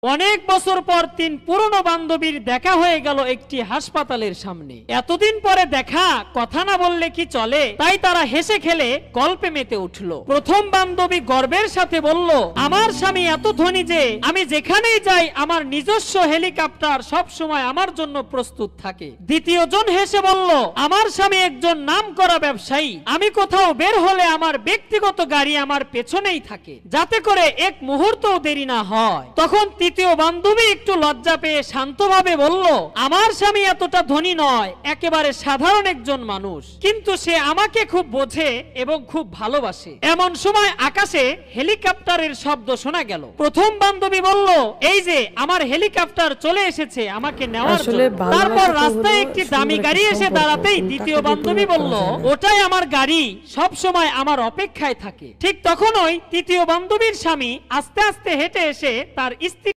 অনেক বছর পর তিন পুরনো বান্ধবীর দেখা হয়ে গেল একটি হাসপাতালের সামনে। এতদিন পরে দেখা, কথা না বললে কি চলে, তাই তারা হেসে খেলে গল্পে মেতে উঠল। প্রথম বান্ধবী গর্বের সাথে বলল, আমার স্বামী এত ধনী যে আমি যেখানেই যাই আমার নিজস্ব হেলিকপ্টার সব সময় আমার জন্য প্রস্তুত থাকে। দ্বিতীয় জন হেসে বলল, আমার স্বামী একজন নামকরা ব্যবসায়ী, আমি কোথাও বের হলে আমার ব্যক্তিগত গাড়ি আমার পেছনেই থাকে, যাতে করে এক মুহূর্তও দেরি না হয়। তখন তৃতীয় বান্ধবী একটু লজ্জা পেয়ে শান্তভাবে বলল, আমার স্বামী এতটা ধনী নয়, একেবারে সাধারণ একজন মানুষ, কিন্তু সে আমাকে খুব বোঝে এবং খুব ভালোবাসে। এমন সময় আকাশে হেলিকপ্টারের শব্দ শোনা গেল। প্রথম বান্ধবী বলল, এই যে আমার হেলিকপ্টার চলে এসেছে আমাকে নেওয়ার জন্য। তারপর রাস্তায় একটি দামি গাড়ি এসে দাঁড়াতেই দ্বিতীয় বান্ধবী বলল, ওটাই আমার গাড়ি, সব সময় আমার অপেক্ষায় থাকে। ঠিক তখনই তৃতীয় বান্ধবীর স্বামী আস্তে আস্তে হেঁটে এসে তার স্ত্রী